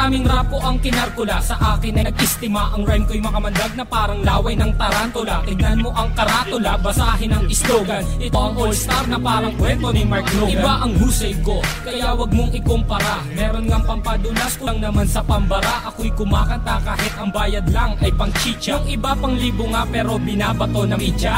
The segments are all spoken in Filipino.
Maraming rap ko ang kinarkula, sa akin ay nag-istima. Ang rhyme ko'y makamandag na parang laway ng tarantula. Tignan mo ang karatula, basahin ang slogan. Ito ang all-star na parang kwento ni Mark Logan. Iba ang husay ko, kaya wag mong ikumpara. Meron ngang pampadulas ko lang naman sa pambara. Ako'y kumakanta kahit ang bayad lang ay pang chicha. Yung iba pang libo nga pero binabato ng media.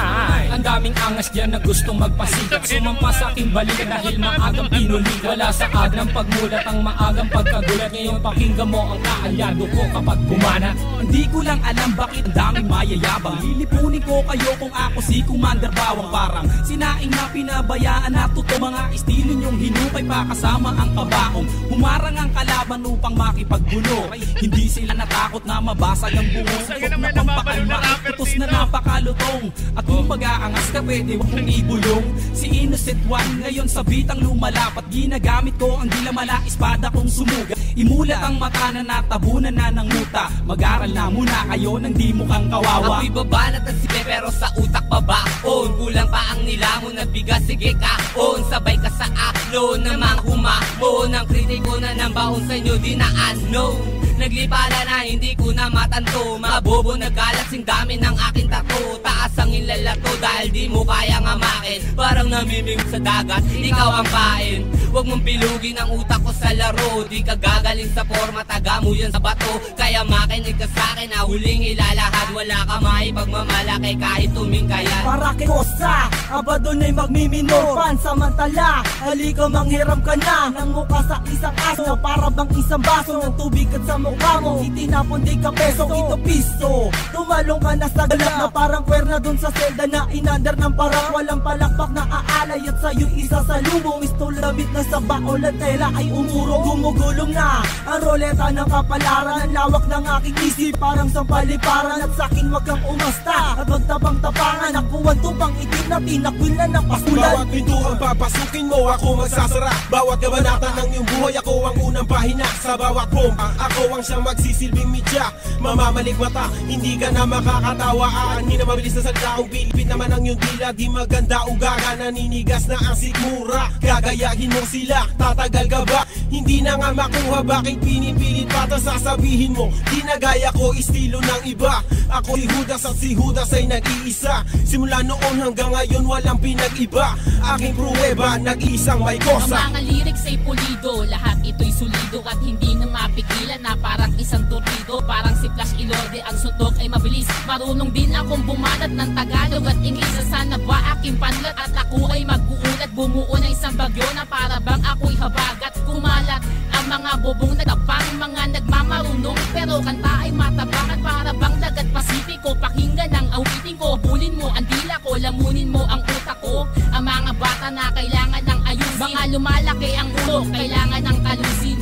Ang daming angas dyan na gustong magpasikat. Sumampa sa aking balik dahil maagang pinulit. Wala sa ng pagmulat ang maagang pagkagulat. Ngayon pakinggan mo ang kaalyado ko kapag bumana. Hindi ko lang alam bakit ang daming mayayabang. Lilipunin ko kayo kung ako si Commander Bawang. Parang sinaing na pinabayaan na totoo. Mga estilo nyong hinukay pa kasama ang kabaong. Humarang ang kalaban upang makipagbuno. Hindi sila natakot na mabasag ang buong. Tok na pampakalma, utos na napakalutong. At kung mag-aangas ka pwede wag mong ibulong. Si Innocent One ngayon sa bitang lumalapat. Ginagamit ko ang dilamala espada kong sumuga. Imulat ang mata na natabunan na ng muta. Mag-aral na muna kayo nang di mukhang kawawa. Ako'y babanat at sige pero sa utak babaon. Kulang pa ang nilamon na bigas, sige kaon. Sabay ka sa aklo na mga humamon. Ang kritiko na ng baon sa inyo di na ano. Naglipala na hindi ko na matanto. Mga bobo nagkalatsing dami ng aking tato. Taas ang ilalato dahil di mo kayang amakin. Parang namiming sa dagat, ikaw ang pain. Huwag mong pilugin ang utak ko sa laro. Di ka gagaling sa forma, taga mo yan sa bato. Kaya makinig ka sa'kin na huling ilalahad. Wala ka maipagmamalaki kahit tumingkayan. Para kay Kosa, aba doon ay magmiminor. Pansamantala, halika manghiram ka na ng mukha sa isang aso. Para bang isang baso ng tubig at sa mukha mo itinapon di ka peso, ito piso. Tumalong ka na sa galak na parang kwerna dun sa selda na inandar ng parang walang palakpak na aalay at sa'yo isa sa lumong. Istolamit na sa baon at tela ay umurong. Gumugulong na ang roleta ng kapalaran. Ang lawak ng aking isip parang sampaliparan. At sa'kin wag kang umasta at magtabang-tapangan. Nakuwan tupang itim na tinakwil na ng pasulan. Bawat pintuang papasukin mo ako magsasara. Bawat kabanata ng iyong buhay ako ang unang pahina. Sa bawat bomba ako ang siyang magsisilbing media. Mamamalik mata, hindi ka na makakatawa. Aanhin na mabilis na saltaong pilipit naman ang iyong dila. Di maganda ugaga, naninigas na ang sikmura. Gagayahin mo sila, tatagal ka ba? Hindi na nga makuha, bakit pinipilit pa? Tas sasabihin mo, di na gaya ko estilo ng iba. Ako si Judas at si Judas ay nag-iisa. Simula noon hanggang ngayon walang pinag-iba. Aking pruweba, nag-iisang may kosa. Ang mga lyrics ay pulido, lahat ito'y solido. At hindi na mapigilan na parang isang torpedo. Parang si Flash Ilorde, ang suntok ay mabilis. Marunong din akong bumanat ng Tagalog at Ingles. Sana ba aking panlat at ako ay mag-uulat. Bumuo na isang bagyo na para bang ako'y habagat. Kumalat ang mga bobong nagtapang, mga nagmamarunong. Pero kanta ay matabangan para bang dagat Pasipiko. Pakinggan ang awitin ko, bulin mo ang dila ko, lamunin mo ang utak ko. Ang mga bata na kailangan ng ayusin, mga lumalaki ang ulo, kailangan ng kalusin.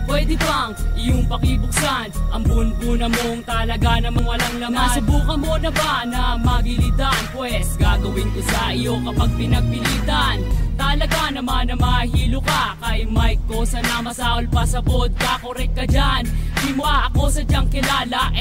Pwede bang iyong pakibuksan ang bunbuna mong talaga namang walang laman? Nasubukan mo na ba na magilidan? Pwes gagawin ko sa iyo kapag pinagpilitan. Talaga naman na mahilo ka kay Mike ko, sana masaol pa sa vodka. Korek ka dyan, di mo ako sadyang kilala.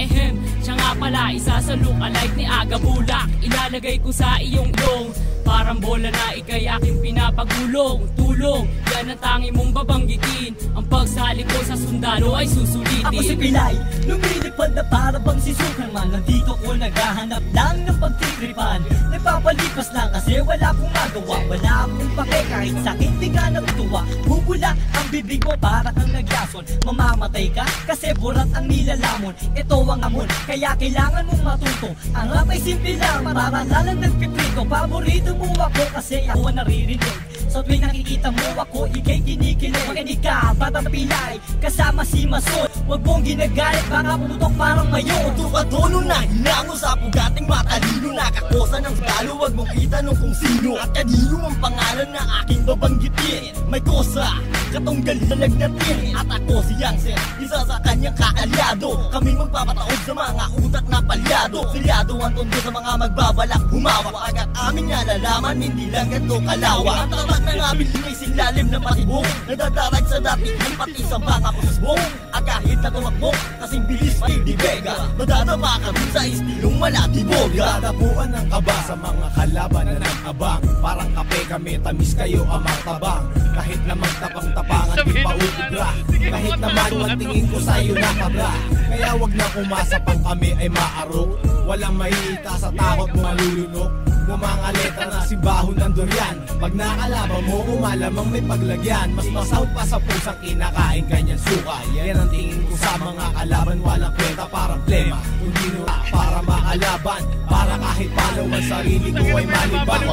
Siya nga pala isa sa look-alike ni Aga Bulak. Ilalagay ko sa iyong dong, parang bola na ikay aking pinapagulong. Tulong, yan ang tangi mong babanggitin. Ang pagsali ko sa sundalo ay susulitin. Ako si Pilay, lumilipad na para bang si Superman. Nandito ko naghahanap lang ng pagtitripan. Nagpapalipas lang kasi wala akong magawa. Wala akong pake kahit sakit di ka natutuwa. Bubula ang bibig mo para kang nagyason. Mamamatay ka kasi burat ang nilalamon. Ito ang amon, kaya kailangan mong matuto. Ang rap ay simple lang, mararalan nagpiprito. Paborito mo ako kasi ako ang naririnig. Sa tuwing nakikita mo ako, ikay kinikilig. Makinig ka, Batang Pilay, kasama si Mason. Huwag mong ginagalit, baka pumutok parang mayon. Tukatono na hinango sa pugating matalino. Nakakosa ng talo, huwag mong itanong kung sino. At kanino ang pangalan na aking babanggitin. May kosa, katong galag na tin. At ako si Youngster, isa sa kanyang kaalyado. Kaming magpapataod sa mga utak na palyado. Silyado ang tondo sa mga magbabalak humawak. Agad aming nalalaman, hindi lang ganito kalawa. Ang tatak na nga bilimay silalim na matibong. Nadadarag sa dati, pati sa mga pusbong. At kahit na tumakbo, kasing bilis pa di Vega. Madadama ka dun sa istilong malatibong. droga. Dadapuan ng kaba sa mga kalaban na nag-abang. Parang kape kami, tamis kayo ang martabang. Kahit na magtapang-tapangan, di pa utubra. Kahit na maluwag tingin ko sa'yo nakabra. Kaya wag na umasa pang kami ay maarok. Walang mahihita sa takot mo malulunok. Ng mga letra na simbahon ng durian. Pag nakalaban mo, umalamang may paglagyan. Mas masound pa sa pusang kinakain kanyang suka. Yan ang tingin ko sa mga kalaban. Walang kwenta parang plema. Hindi nura para makalaban. Para kahit paano ang sarili ko ay malibang.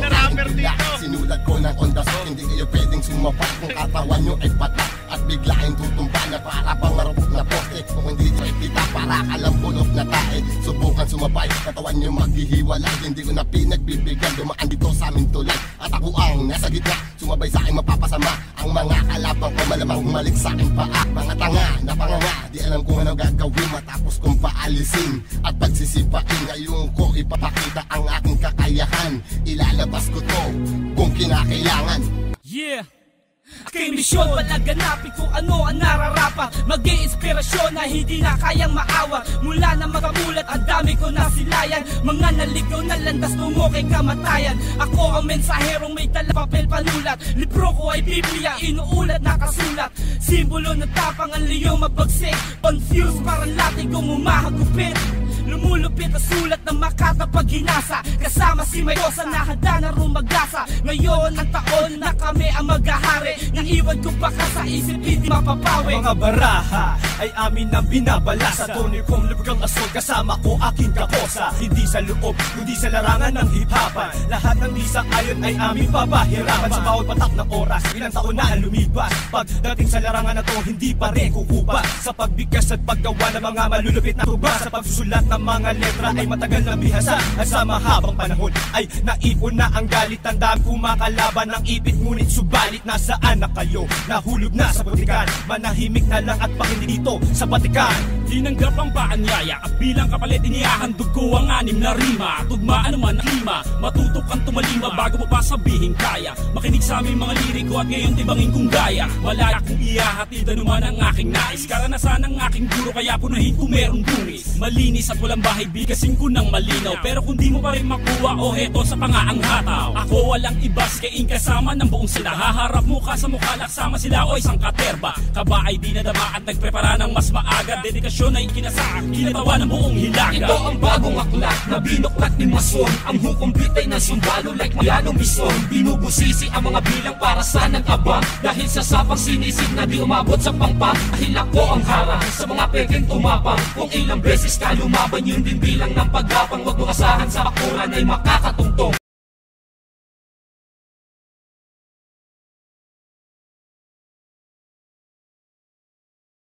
Sinulat ko ng on the spot. Hindi kayo pwedeng sumapat kung katawan nyo ay patak. At biglaing tutumba na para pang marupok na poste. Kung hindi nyo ipita para kalambulok na tae. Subukan sumabay, katawan nyo maghihiwalay. Hindi ko na pinagbibigyan, dumaan dito sa aming tulay. At ako ang nasa gitna, sumabay sa akin mapapasama. Ang mga kalabang ko malamang humalik sa aking paa. Mga tanga na panganga, di alam kung ano gagawin matapos kong paalisin. At pagsisipain, ngayon ko ipapakita ang aking kakayahan. Ilalabas ko to kung kinakailangan. Yeah! Aking misyon, palaganapin kung ano ang nararapat. Mag-iinspirasyon na hindi na kayang maawa. Mula na magamulat, ang dami ko nasilayan. Mga naligaw na landas tungo kay kamatayan. Ako ang mensaherong may dala papel panulat. Libro ko ay Biblia, inuulat nakasulat. Simbolo ng tapang ang liyong mabagsik. Confused parang lating kong umahagupit. Lumulupit ang sulat ng Makata pag hinasa. Kasama si Mayosa na handa na rumagasa. Ngayon ang taon na kami ang maghahari. Naiwan ko baka sa isip hindi mapapawi. Mga baraha ay amin ang binabalasa. Tunay kong lubgang asol kasama ko aking kakosa. Hindi sa loob, kundi sa larangan ng hip-hopan. Lahat ng di sa ayon ay aming papahirapan. Sa bawat patak ng oras, ilang taon na ang lumipas. Pagdating sa larangan na to, hindi pa rin kukupa. Sa pagbigkas at paggawa ng mga malulupit na tuba. Sa pagsusulat ng mga letra ay matagal na bihasa. At sa mahabang panahon ay naipon na ang galit. Tandaan kumakalaban ng ipit, ngunit subalit nasaan na kayo? Nahulog na sa butikan. Manahimik na lang at pakinig dito sa batikan. Tinanggap ang paanyaya at bilang kapalit inihahandog ko ang 6 na rima. Tugmaan naman ang klima, matutok kang tumalima bago mo pa sabihin kaya. Makinig sa aming mga liriko at ngayon tibangin kong gaya. Malaya kong ihahatid anuman ang aking nais. Karanasan ng aking guro kaya punahin kung merong dungis. Malinis at walang bahay bigasin ko ng malinaw. Pero kung di mo pa rin makuha o eto sa pangaang hataw. Ako walang ibas kaing kasama ng buong sila. Haharap mo ka sa mukha laksama sila o isang katerba. Kaba ay di nadama at nagprepara ng mas maaga. Dedikasyon ay ikinasak, kinatawa ng buong hilaga. Ito ang bagong aklat na binuklat ni Mason. Ang hukom bitay ng sundalo like Mayano Bison. Binubusisi ang mga bilang para sa nag-abang. Dahil sa sapang sinisig na di umabot sa pangpang. Ahil ako ang harang sa mga peking tumapang. Kung ilang beses ka lumaban yun din bilang ng pagapang. Wag mo asahan sa bakuran ay makakatungtong.